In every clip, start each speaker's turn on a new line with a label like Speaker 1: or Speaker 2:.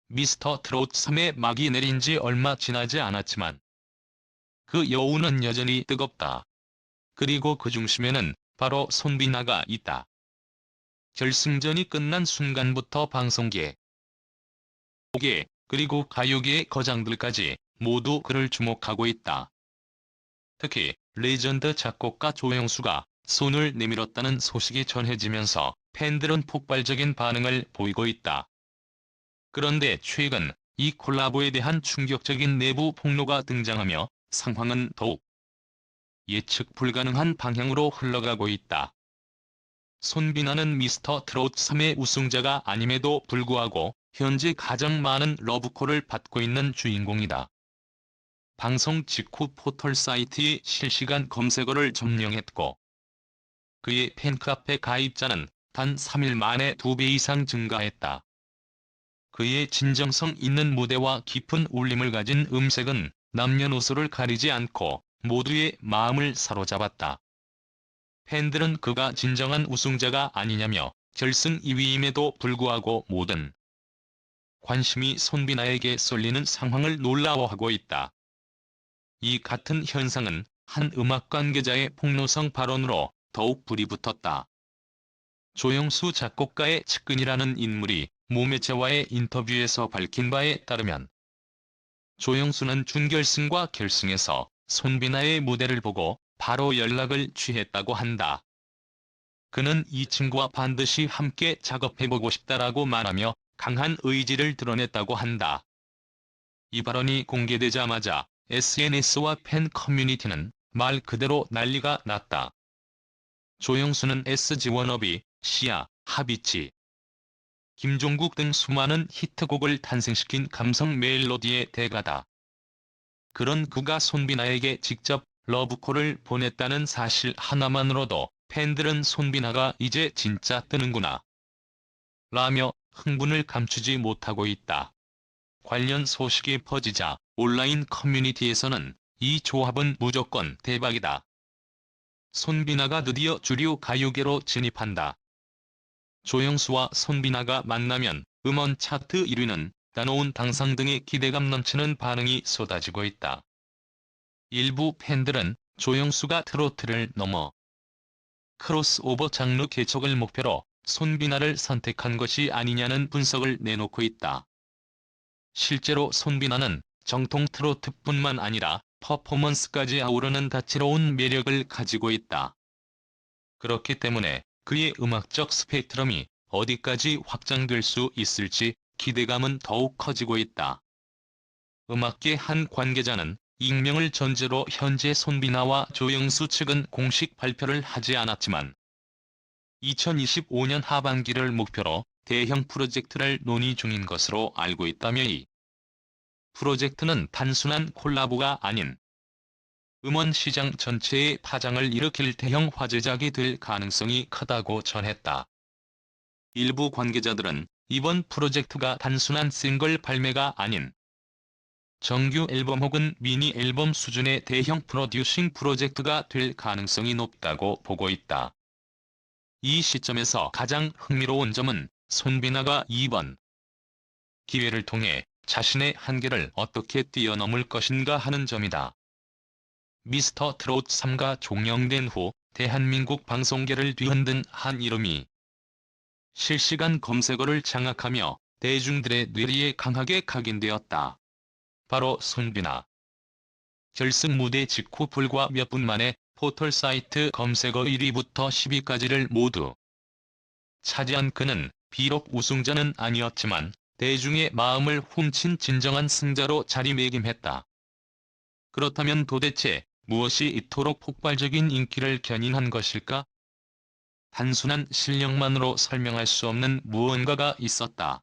Speaker 1: 미스터 트롯 3의 막이 내린 지 얼마 지나지 않았지만 그 여운은 여전히 뜨겁다. 그리고 그 중심에는 바로 손비나가 있다. 결승전이 끝난 순간부터 방송계, 계 그리고 가요계의 거장들까지 모두 그를 주목하고 있다. 특히 레전드 작곡가 조영수가 손을 내밀었다는 소식이 전해지면서 팬들은 폭발적인 반응을 보이고 있다. 그런데 최근 이 콜라보에 대한 충격적인 내부 폭로가 등장하며 상황은 더욱 예측 불가능한 방향으로 흘러가고 있다. 손비나는 미스터 트롯 3의 우승자가 아님에도 불구하고 현재 가장 많은 러브콜을 받고 있는 주인공이다. 방송 직후 포털 사이트의 실시간 검색어를 점령했고 그의 팬카페 가입자는 단 3일 만에 2배 이상 증가했다. 그의 진정성 있는 무대와 깊은 울림을 가진 음색은 남녀노소를 가리지 않고 모두의 마음을 사로잡았다. 팬들은 그가 진정한 우승자가 아니냐며 결승 2위임에도 불구하고 모든 관심이 손비나에게 쏠리는 상황을 놀라워하고 있다. 이 같은 현상은 한 음악 관계자의 폭로성 발언으로 더욱 불이 붙었다. 조영수 작곡가의 측근이라는 인물이 모 매체와의 인터뷰에서 밝힌 바에 따르면 조영수는 준결승과 결승에서 손비나의 무대를 보고 바로 연락을 취했다고 한다. 그는 이 친구와 반드시 함께 작업해보고 싶다라고 말하며 강한 의지를 드러냈다고 한다. 이 발언이 공개되자마자 SNS와 팬 커뮤니티는 말 그대로 난리가 났다. 조영수는 SG 워너비, 시아, 하비치, 김종국 등 수많은 히트곡을 탄생시킨 감성 멜로디의 대가다. 그런 그가 손비나에게 직접 러브콜을 보냈다는 사실 하나만으로도 팬들은 손비나가 이제 진짜 뜨는구나 라며 흥분을 감추지 못하고 있다. 관련 소식이 퍼지자 온라인 커뮤니티에서는 이 조합은 무조건 대박이다. 손비나가 드디어 주류 가요계로 진입한다. 조영수와 손비나가 만나면 음원 차트 1위는 따놓은 당상 등의 기대감 넘치는 반응이 쏟아지고 있다. 일부 팬들은 조영수가 트로트를 넘어 크로스오버 장르 개척을 목표로 손비나를 선택한 것이 아니냐는 분석을 내놓고 있다. 실제로 손비나는 정통 트로트뿐만 아니라 퍼포먼스까지 아우르는 다채로운 매력을 가지고 있다. 그렇기 때문에 그의 음악적 스펙트럼이 어디까지 확장될 수 있을지 기대감은 더욱 커지고 있다. 음악계 한 관계자는 익명을 전제로 현재 손비나와 조영수 측은 공식 발표를 하지 않았지만 2025년 하반기를 목표로 대형 프로젝트를 논의 중인 것으로 알고 있다며 이 프로젝트는 단순한 콜라보가 아닌 음원 시장 전체에 파장을 일으킬 대형 화제작이 될 가능성이 크다고 전했다. 일부 관계자들은 이번 프로젝트가 단순한 싱글 발매가 아닌 정규 앨범 혹은 미니 앨범 수준의 대형 프로듀싱 프로젝트가 될 가능성이 높다고 보고 있다. 이 시점에서 가장 흥미로운 점은 손비나가 이번 기회를 통해 자신의 한계를 어떻게 뛰어넘을 것인가 하는 점이다. 미스터 트롯 3가 종영된 후 대한민국 방송계를 뒤흔든 한 이름이 실시간 검색어를 장악하며 대중들의 뇌리에 강하게 각인되었다. 바로 손비나. 결승 무대 직후 불과 몇 분 만에 포털 사이트 검색어 1위부터 10위까지를 모두 차지한 그는 비록 우승자는 아니었지만 대중의 마음을 훔친 진정한 승자로 자리매김했다. 그렇다면 도대체 무엇이 이토록 폭발적인 인기를 견인한 것일까? 단순한 실력만으로 설명할 수 없는 무언가가 있었다.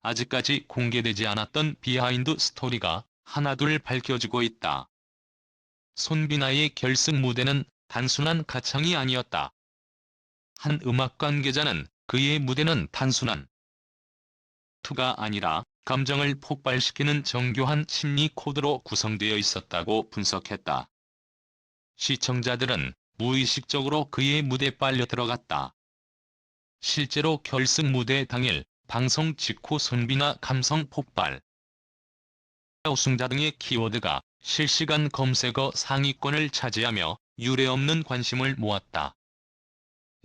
Speaker 1: 아직까지 공개되지 않았던 비하인드 스토리가 하나둘 밝혀지고 있다. 손비나의 결승 무대는 단순한 가창이 아니었다. 한 음악 관계자는 그의 무대는 단순한 투가 아니라 감정을 폭발시키는 정교한 심리 코드로 구성되어 있었다고 분석했다. 시청자들은 무의식적으로 그의 무대에 빨려 들어갔다. 실제로 결승 무대 당일 방송 직후 손비나 감성 폭발, 우승자 등의 키워드가 실시간 검색어 상위권을 차지하며 유례없는 관심을 모았다.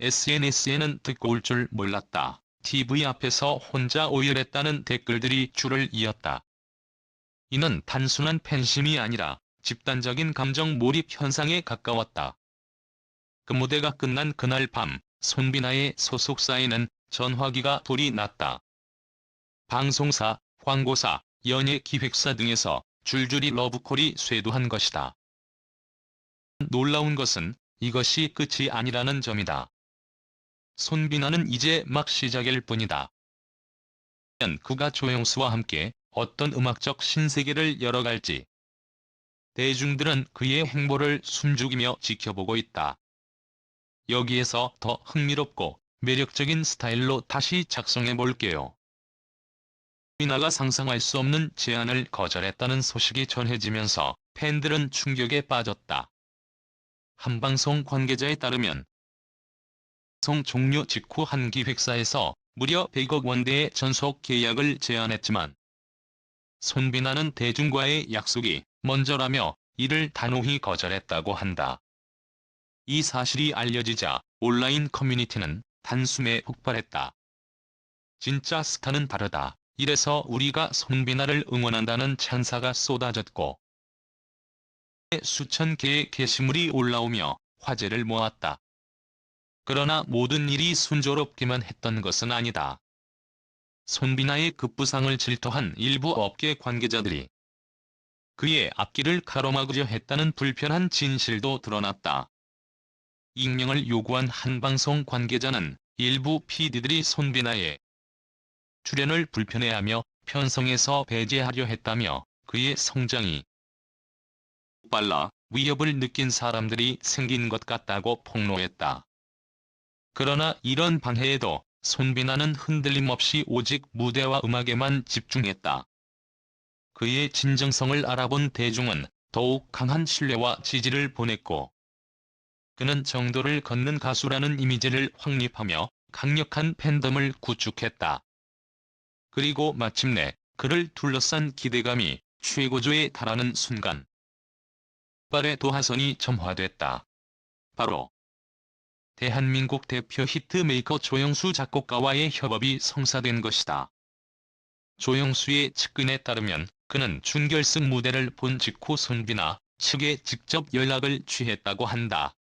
Speaker 1: SNS에는 듣고 올 줄 몰랐다. TV 앞에서 혼자 오열했다는 댓글들이 줄을 이었다. 이는 단순한 팬심이 아니라 집단적인 감정 몰입 현상에 가까웠다. 그 무대가 끝난 그날 밤, 손비나의 소속사에는 전화기가 불이 났다. 방송사, 광고사, 연예 기획사 등에서 줄줄이 러브콜이 쇄도한 것이다. 놀라운 것은 이것이 끝이 아니라는 점이다. 손비나는 이제 막 시작일 뿐이다. 그가 조영수와 함께 어떤 음악적 신세계를 열어갈지 대중들은 그의 행보를 숨죽이며 지켜보고 있다. 여기에서 더 흥미롭고 매력적인 스타일로 다시 작성해 볼게요. 손비나가 상상할 수 없는 제안을 거절했다는 소식이 전해지면서 팬들은 충격에 빠졌다. 한 방송 관계자에 따르면 방송 종료 직후 한 기획사에서 무려 100억 원대의 전속 계약을 제안했지만 손비나는 대중과의 약속이 먼저라며 이를 단호히 거절했다고 한다. 이 사실이 알려지자 온라인 커뮤니티는 단숨에 폭발했다. 진짜 스타는 다르다. 이래서 우리가 손비나를 응원한다는 찬사가 쏟아졌고 수천 개의 게시물이 올라오며 화제를 모았다. 그러나 모든 일이 순조롭기만 했던 것은 아니다. 손비나의 급부상을 질투한 일부 업계 관계자들이 그의 앞길을 가로막으려 했다는 불편한 진실도 드러났다. 익명을 요구한 한 방송 관계자는 일부 PD들이 손비나의 출연을 불편해하며 편성에서 배제하려 했다며 그의 성장이 빨라 위협을 느낀 사람들이 생긴 것 같다고 폭로했다. 그러나 이런 방해에도 손비나는 흔들림 없이 오직 무대와 음악에만 집중했다. 그의 진정성을 알아본 대중은 더욱 강한 신뢰와 지지를 보냈고 그는 정도를 걷는 가수라는 이미지를 확립하며 강력한 팬덤을 구축했다. 그리고 마침내 그를 둘러싼 기대감이 최고조에 달하는 순간 발의 도화선이 점화됐다. 바로 대한민국 대표 히트메이커 조영수 작곡가와의 협업이 성사된 것이다. 조영수의 측근에 따르면 그는 준결승 무대를 본 직후 손비나 측에 직접 연락을 취했다고 한다.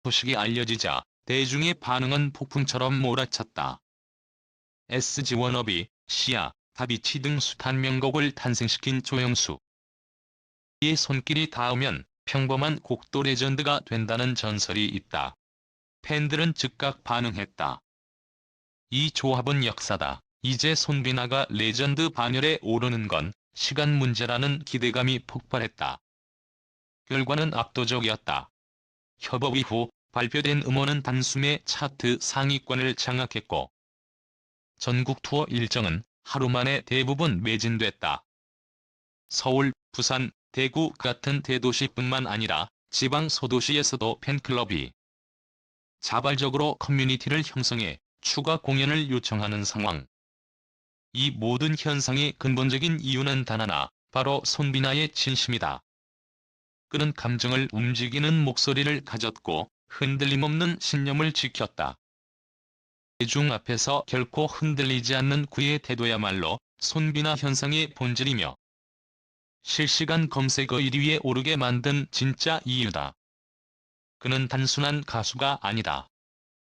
Speaker 1: 소식이 알려지자 대중의 반응은 폭풍처럼 몰아쳤다. SG 워너비, 시아, 다비치 등 숱한 명곡을 탄생시킨 조영수. 이의 손길이 닿으면 평범한 곡도 레전드가 된다는 전설이 있다. 팬들은 즉각 반응했다. 이 조합은 역사다. 이제 손비나가 레전드 반열에 오르는 건 시간 문제라는 기대감이 폭발했다. 결과는 압도적이었다. 협업 이후 발표된 음원은 단숨에 차트 상위권을 장악했고 전국 투어 일정은 하루 만에 대부분 매진됐다. 서울, 부산, 대구 같은 대도시뿐만 아니라 지방 소도시에서도 팬클럽이 자발적으로 커뮤니티를 형성해 추가 공연을 요청하는 상황. 이 모든 현상의 근본적인 이유는 단 하나, 바로 손비나의 진심이다. 그는 감정을 움직이는 목소리를 가졌고 흔들림 없는 신념을 지켰다. 대중 앞에서 결코 흔들리지 않는 그의 태도야말로 손비나 현상의 본질이며 실시간 검색어 1위에 오르게 만든 진짜 이유다. 그는 단순한 가수가 아니다.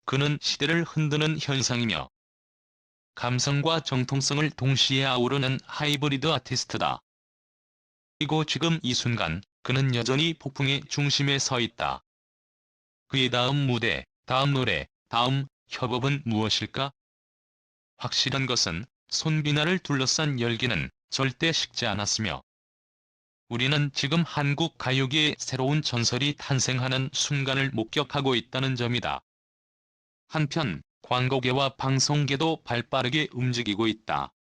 Speaker 1: 그는 시대를 흔드는 현상이며 감성과 정통성을 동시에 아우르는 하이브리드 아티스트다. 그리고 지금 이 순간 그는 여전히 폭풍의 중심에 서 있다. 그의 다음 무대, 다음 노래, 다음 협업은 무엇일까? 확실한 것은 손비나를 둘러싼 열기는 절대 식지 않았으며 우리는 지금 한국 가요계의 새로운 전설이 탄생하는 순간을 목격하고 있다는 점이다. 한편 광고계와 방송계도 발빠르게 움직이고 있다.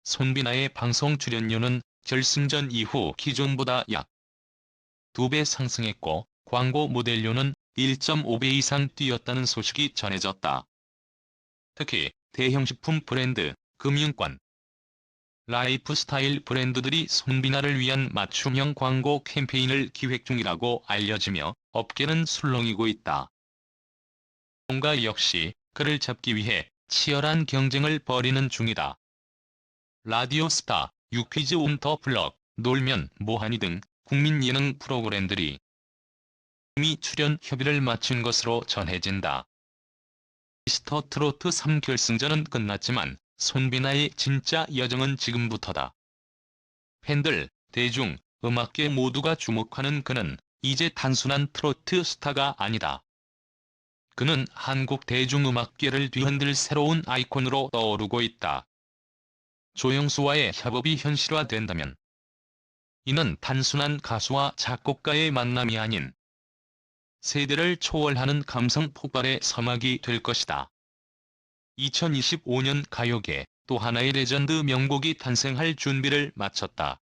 Speaker 1: 손비나의 방송 출연료는 결승전 이후 기존보다 약 2배 상승했고 광고 모델료는 1.5배 이상 뛰었다는 소식이 전해졌다. 특히 대형 식품 브랜드, 금융권, 라이프스타일 브랜드들이 손비나를 위한 맞춤형 광고 캠페인을 기획 중이라고 알려지며 업계는 술렁이고 있다. 뭔가 역시 그를 잡기 위해 치열한 경쟁을 벌이는 중이다. 라디오 스타, 유퀴즈 온 더 블럭, 놀면 뭐하니 등 국민 예능 프로그램들이 이미 출연 협의를 마친 것으로 전해진다. 미스터 트로트 3결승전은 끝났지만 손비나의 진짜 여정은 지금부터다. 팬들, 대중, 음악계 모두가 주목하는 그는 이제 단순한 트로트 스타가 아니다. 그는 한국 대중음악계를 뒤흔들 새로운 아이콘으로 떠오르고 있다. 조영수와의 협업이 현실화된다면 이는 단순한 가수와 작곡가의 만남이 아닌 세대를 초월하는 감성 폭발의 서막이 될 것이다. 2025년 가요계 또 하나의 레전드 명곡이 탄생할 준비를 마쳤다.